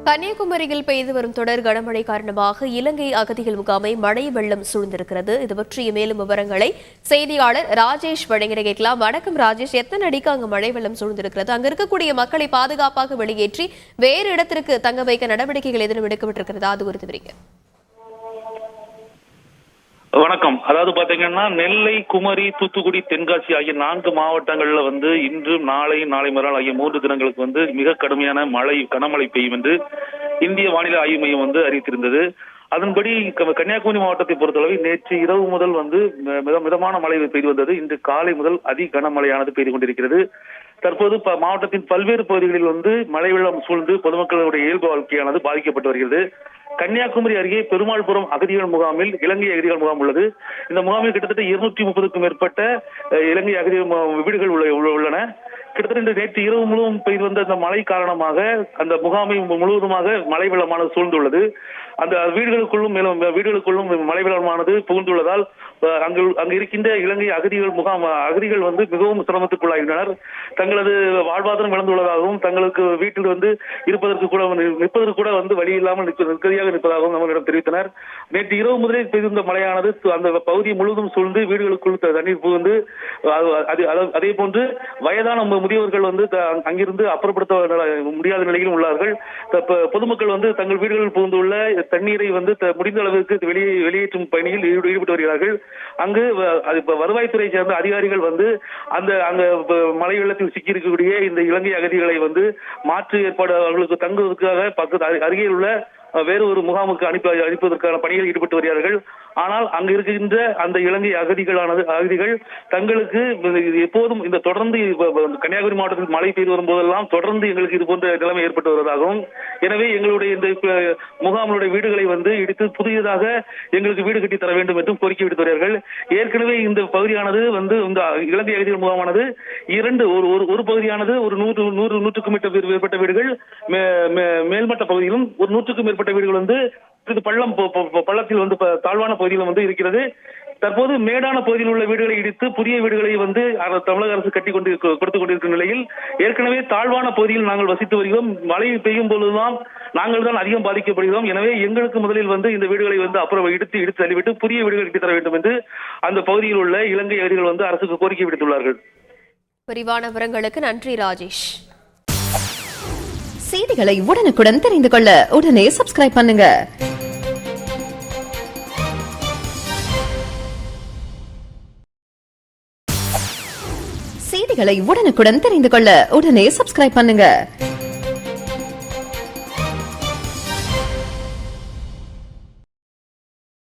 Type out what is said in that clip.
கன்னியாகுமரியில் பெய்து வரும் தொடர் கனமழை காரணமாக இலங்கை அகதிகள் முகாமை மழை வெள்ளம் சூழ்ந்திருக்கிறது. இது பற்றிய மேலும் விவரங்களை செய்தியாளர் ராஜேஷ் வழங்கிட கேட்கலாம். வணக்கம் ராஜேஷ், எத்தனை அடிக்கு அங்கு மழை வெள்ளம் சூழ்ந்திருக்கிறது? அங்க இருக்கக்கூடிய மக்களை பாதுகாப்பாக வெளியேற்றி வேறு இடத்திற்கு தங்க வைக்க நடவடிக்கைகள் எதிரும் எடுக்கப்பட்டிருக்கிறதா? அது குறித்து விரிங்க. வணக்கம். அதாவது பாத்தீங்கன்னா நெல்லை, குமரி, தூத்துக்குடி, தென்காசி ஆகிய 4 மாவட்டங்கள்ல இன்று நாளை மறுநாள் ஆகிய 3 தினங்களுக்கு மிக கடுமையான கனமழை பெய்யும் என்று இந்திய வானிலை ஆய்வு மையம் அறிவித்திருந்தது. அதன்படி கன்னியாகுமரி மாவட்டத்தை பொறுத்தளவு நேற்று இரவு முதல் மிதமான மழை பெய்து வந்தது. இன்று காலை முதல் அதி கனமழையானது பெய்து கொண்டிருக்கிறது. தற்போது மாவட்டத்தின் பல்வேறு பகுதிகளில் மழை வெள்ளம் சூழ்ந்து பொதுமக்களுடைய இயல்பு வாழ்க்கையானது பாதிக்கப்பட்டு வருகிறது. கன்னியாகுமரி அருகே பெருமாள்புரம் அகதிகள் முகாமில் இலங்கை அகதிகள் முகாம் உள்ளது. இந்த முகாமில் கிட்டத்தட்ட 230க்கும் மேற்பட்ட இலங்கை அகதிகள் வீடுகள் உள்ளன. கிட்டத்தட்ட நேற்று இரவு முழுவதும் பெய்து வந்த அந்த மழை காரணமாக அந்த முகாமை முழுவதுமாக மழை வெள்ளமானது சூழ்ந்துள்ளது. அந்த வீடுகளுக்குள்ளும் மழை வெள்ளமானது புகுந்துள்ளதால் அங்கு இருக்கின்ற இலங்கை அகதிகள் மிகவும் சிரமத்துக்குள்ளாகின்றனர். தங்களது வாழ்வாதாரம் இழந்துள்ளதாகவும் தங்களுக்கு வீட்டில் நிற்பதற்கு கூட வழி இல்லாமல் நிற்கதியாக நிற்பதாகவும் நம்மளிடம் தெரிவித்தனர். நேற்று இரவு முதலே பெய்திருந்த மழையானது அந்த பகுதியை முழுவதும் சூழ்ந்து வீடுகளுக்குள் தண்ணீர் புகுந்து அதே போன்று வயதான முதியவர்கள் அங்கிருந்து அப்புறப்படுத்த முடியாத நிலையிலும் உள்ளார்கள். பொதுமக்கள் தங்கள் வீடுகளில் புகுந்துள்ள தண்ணீரை முடிந்த அளவிற்கு வெளியேற்றும் பணியில் ஈடுபட்டு வருகிறார்கள். அங்கு வருவாய்த்துறை சேர்ந்த அதிகாரிகள் அங்க மழை வெள்ளத்தில் சிக்கியிருக்கக்கூடிய இந்த இலங்கை அகதிகளை மாற்று ஏற்பாடு அவர்களுக்கு தங்குவதற்காக அருகில் உள்ள வேறு ஒரு முகாமுக்கு அனுப்புவதற்கான பணியில் ஈடுபட்டு வருகிறார்கள். ஆனால் அங்கு இருக்கின்ற அந்த இலங்கை அகதிகள் தங்களுக்கு எப்போதும் இந்த தொடர்ந்து கன்னியாகுமரி மாவட்டத்தில் மழை பெய்து வரும்போதெல்லாம் தொடர்ந்து எங்களுக்கு இது போன்ற நிலைமை ஏற்பட்டு வருவதாகவும், எனவே எங்களுடைய இந்த முகாம்களுடைய வீடுகளை இடித்து புதியதாக எங்களுக்கு வீடு கட்டி தர வேண்டும் என்றும் கோரிக்கை விடுத்து வருகிறார்கள். ஏற்கனவே இந்த பகுதியானது இந்த இலங்கை அகதிகள் முகாமானது ஒரு பகுதியானது ஒரு 100க்கும் மேற்பட்ட வீடுகள் மேல்மட்ட பகுதியிலும் ஒரு 100க்கும் மேற்பட்ட வீடுகள் பள்ளத்தில் தாழ்வான பகுதியில் இருக்கிறது. தற்போது மேடான பகுதியில் உள்ள வீடுகளை இடித்து புதிய வீடுகளை தமிழக அரசு கட்டி கொடுத்துக் கொண்டிருக்கும் நிலையில் ஏற்கனவே தாழ்வான பகுதியில் நாங்கள் வசித்து வருகிறோம். மழை பெய்யும் பொழுதுதான் நாங்கள் தான் அதிகம் பாதிக்கப்படுகிறோம். எனவே எங்களுக்கு முதலில் இந்த வீடுகளை அப்புறம் இடித்து தள்ளிவிட்டு புதிய வீடுகள் கட்டி தர வேண்டும் என்று அந்த பகுதியில் உள்ள இலங்கை அகதிகள் அரசுக்கு கோரிக்கை விடுத்துள்ளார்கள். விரிவான விவரங்களுக்கு நன்றி ராஜேஷ். செய்திகளை உடனுக்குடன் தெரிந்து கொள்ள உடனே சப்ஸ்கிரைப் பண்ணுங்க. செய்திகளை உடனுக்குடன் தெரிந்து கொள்ள உடனே சப்ஸ்கிரைப் பண்ணுங்க.